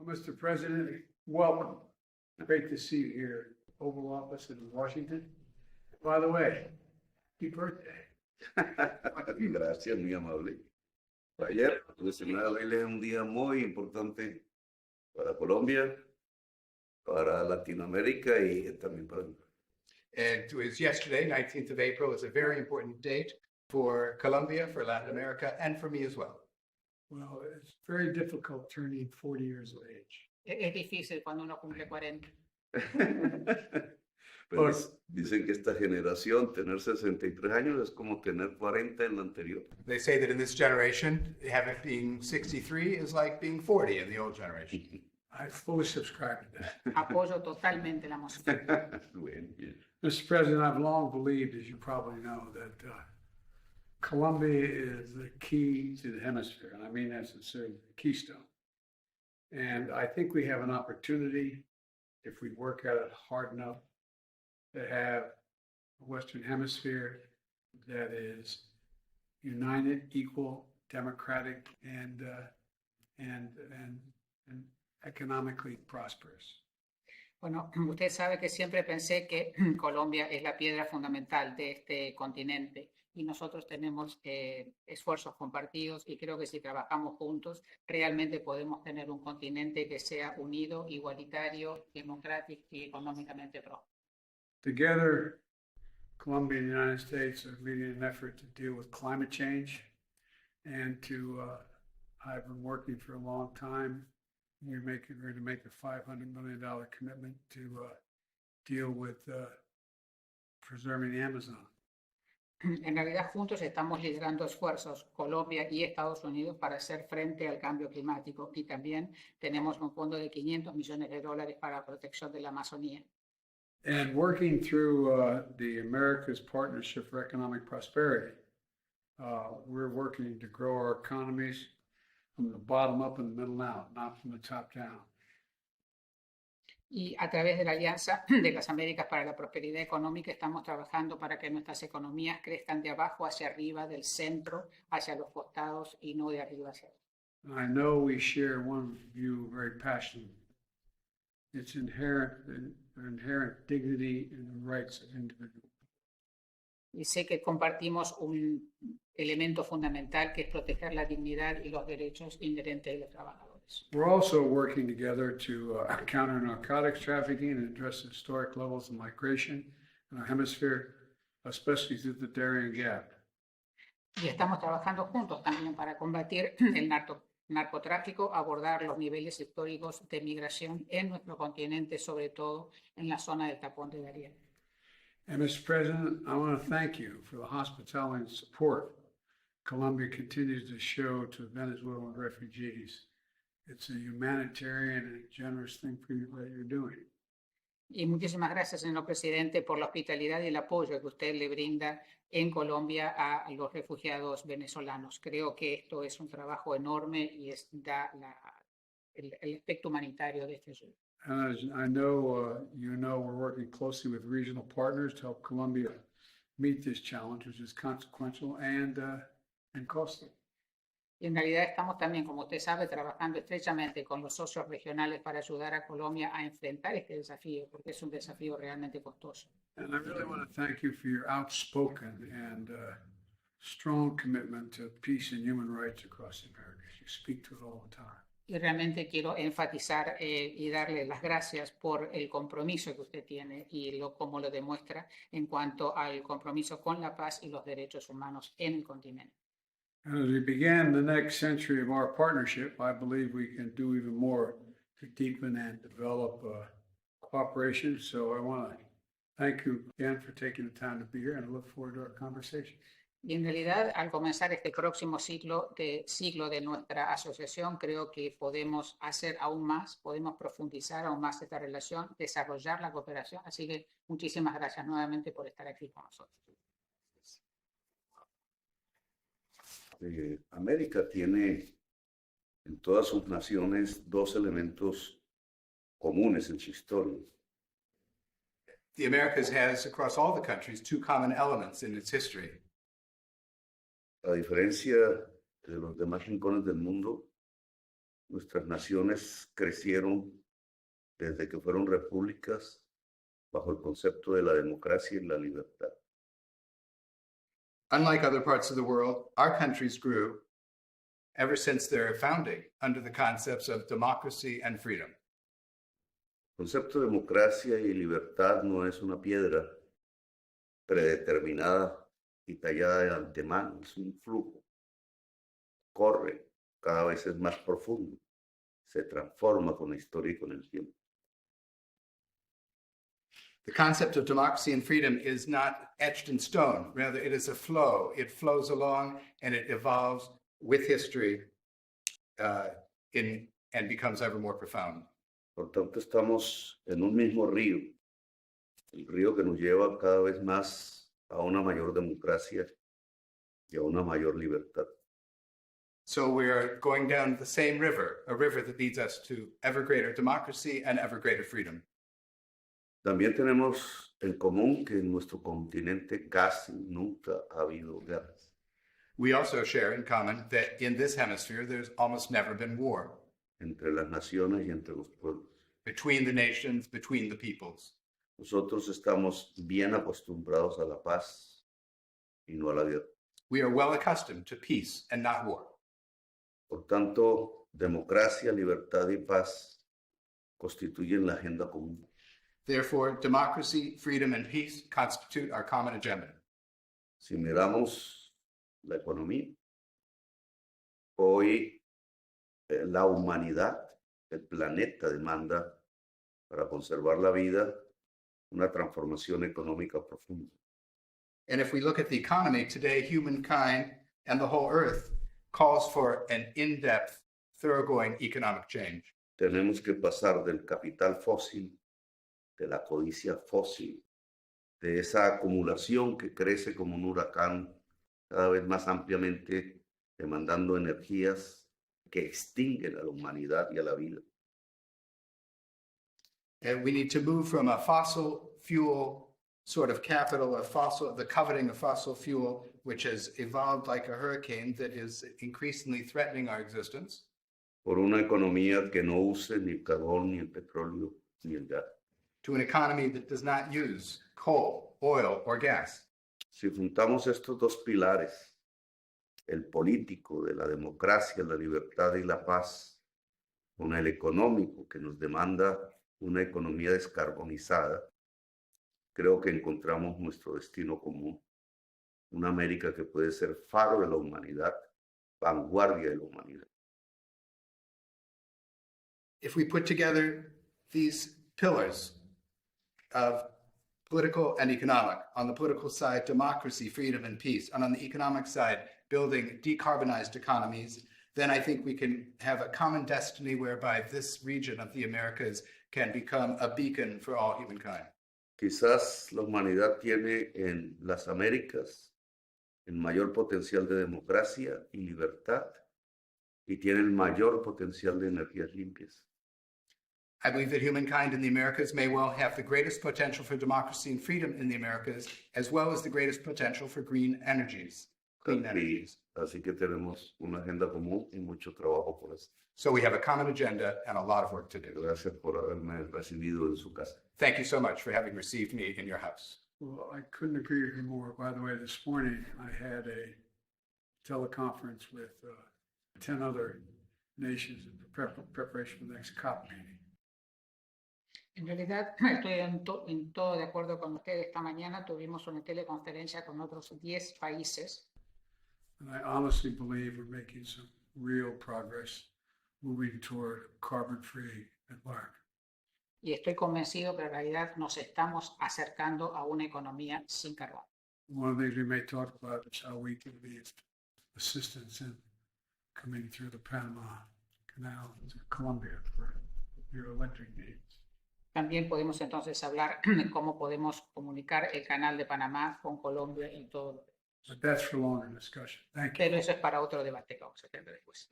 Mr. President, welcome. Great to see you here, Oval Office in Washington. By the way, happy birthday. Gracias, muy amable. Ayer, la semana de baile es un día muy importante para Colombia, para Latinoamérica y también para mí. And it was yesterday, 19th of April, is a very important date for Colombia, for Latin America, and for me as well. Well, it's very difficult turning 40 years of age. Es difícil cuando uno cumple 40. Pero Pues- dicen que esta generación, tener 63 años es como tener 40 en la anterior. They say that in this generation, having being 63 is like being 40 in the old generation. I fully subscribe to that. Apoyo totalmente la moción. Bueno, bien. Mr. President, I've long believed, as you probably know, that Colombia is the key to the hemisphere, and I mean that sincerely, the keystone. And I think we have an opportunity, if we work at it hard enough, to have a Western Hemisphere that is united, equal, democratic, and economically prosperous. Bueno, usted sabe que siempre pensé que Colombia es la piedra fundamental de este continente y nosotros tenemos esfuerzos compartidos y creo que si trabajamos juntos realmente podemos tener un continente que sea unido, igualitario, democrático y económicamente próspero. Together, Colombia and the United States are leading an effort to deal with climate change and I've been working for a long time. We're going to make a $500 million commitment to deal with preserving the Amazon. En realidad, juntos estamos liderando esfuerzos, Colombia y Estados Unidos, para hacer frente al cambio climático y también tenemos un fondo de $500 millones para la protección de la Amazonía. And working through the America's Partnership for Economic Prosperity, we're working to grow our economies from the bottom up and the middle out, not from the top down. Y a través de la Alianza de las Américas para la Prosperidad Económica estamos trabajando para que nuestras economías crezcan de abajo hacia arriba, del centro hacia los costados y no de arriba hacia abajo. I know we share one view very passionately. It's inherent dignity and the rights of individuals. Y sé que compartimos un elemento fundamental que es proteger la dignidad y los derechos inherentes de los trabajadores. We're also working together to counter narcotics trafficking and address historic levels of migration in our hemisphere, especially through the Darien Gap. Y estamos trabajando juntos también para combatir el narcotráfico, abordar los niveles históricos de migración en nuestro continente, sobre todo en la zona del tapón de Darién. And Mr. President, I want to thank you for the hospitality and support Colombia continues to show to Venezuelan refugees. It's a humanitarian and generous thing for you that you're doing. Y muchísimas gracias, señor presidente, por la hospitalidad y el apoyo que usted le brinda en Colombia a los refugiados venezolanos. Creo que esto es un trabajo enorme y da el aspecto humanitario de este asunto. And as I know, we're working closely with regional partners to help Colombia meet this challenge, which is consequential and costly. Y en realidad estamos también, como usted sabe, trabajando estrechamente con los socios regionales para ayudar a Colombia a enfrentar este desafío, porque es un desafío realmente costoso. And I really want to thank you for your outspoken and strong commitment to peace and human rights across the Americas. You speak to it all the time. Y realmente quiero enfatizar y darle las gracias por el compromiso que usted tiene y cómo lo demuestra en cuanto al compromiso con la paz y los derechos humanos en el continente. And as we begin the next century of our partnership, I believe we can do even more to deepen and develop cooperation. So I want to thank you again for taking the time to be here, and I look forward to our conversation. Y en realidad, al comenzar este próximo siglo de nuestra asociación, creo que podemos hacer aún más, podemos profundizar aún más esta relación, desarrollar la cooperación. Así que muchísimas gracias nuevamente por estar aquí con nosotros. América tiene en todas sus naciones dos elementos comunes en su historia. The Americas has, across all the countries, two common elements in its history. A diferencia de los demás rincones del mundo, Nuestras naciones crecieron desde que fueron repúblicas bajo el concepto de la democracia y la libertad. Unlike other parts of the world, our countries grew ever since their founding under the concepts of democracy and freedom. El concepto de democracia y libertad no es una piedra predeterminada y tallada de antemano, es un flujo. Corre, cada vez es más profundo, se transforma con la historia y con el tiempo. The concept of democracy and freedom is not etched in stone. Rather, it is a flow. It flows along and it evolves with history and becomes ever more profound. Por tanto, estamos en un mismo río, el río que nos lleva cada vez más a una mayor democracia y a una mayor libertad. So we are going down the same river, a river that leads us to ever greater democracy and ever greater freedom. También tenemos en común que en nuestro continente casi nunca ha habido guerras. We also share in common that in this hemisphere, there's almost never been war Entre las naciones y entre los pueblos. between the nations, between the peoples. Nosotros estamos bien acostumbrados a la paz y no a la guerra. We are well accustomed to peace and not war. Por tanto, democracia, libertad y paz constituyen la agenda común. Therefore, democracy, freedom, and peace constitute our common agenda. Si miramos la economía, hoy la humanidad, el planeta demanda para conservar la vida una transformación económica profunda. And if we look at the economy today, humankind and the whole earth calls for an in-depth, thoroughgoing economic change. Tenemos que pasar del capital fósil, de la codicia fósil, de esa acumulación que crece como un huracán cada vez más ampliamente, demandando energías que extinguen a la humanidad y a la vida. And we need to move from a fossil fuel sort of capital, the coveting of fossil fuel, which has evolved like a hurricane that is increasingly threatening our existence, Por una economía que no use ni el carbón, ni el petróleo, ni el gas. to an economy that does not use coal, oil, or gas. Si juntamos estos dos pilares, el político de la democracia, la libertad y la paz, con el económico que nos demanda una economía descarbonizada, creo que encontramos nuestro destino común. Una América que puede ser faro de la humanidad, vanguardia de la humanidad. If we put together these pillars of political and economic, on the political side, democracy, freedom, and peace, and on the economic side, building decarbonized economies, then I think we can have a common destiny whereby this region of the Americas can become a beacon for all humankind. Quizás la humanidad tiene en las Américas el mayor potencial de democracia y libertad y tiene el mayor potencial de energías limpias. I believe that humankind in the Americas may well have the greatest potential for democracy and freedom in the Americas, as well as the greatest potential for green energies, clean energies. Así que tenemos una agenda común y mucho trabajo por hacer. So we have a common agenda and a lot of work to do. Gracias por haberme recibido en su casa. Thank you so much for having received me in your house. Well, I couldn't agree with you more. By the way, this morning I had a teleconference with 10 other nations in preparation for the next COP meeting. En realidad, estoy en todo de acuerdo con usted. Esta mañana tuvimos una teleconferencia con otros 10 países. And I honestly believe we're making some real progress moving toward a carbon-free environment. Y estoy convencido que en realidad nos estamos acercando a una economía sin carbón. One of the things we may talk about is how we can be assistance in coming through the Panama Canal to Colombia for your electric needs. También podemos entonces hablar de cómo podemos comunicar el canal de Panamá con Colombia y todo. But that's for longer discussion. Thank you. Pero eso es para otro debate que vamos a tener después.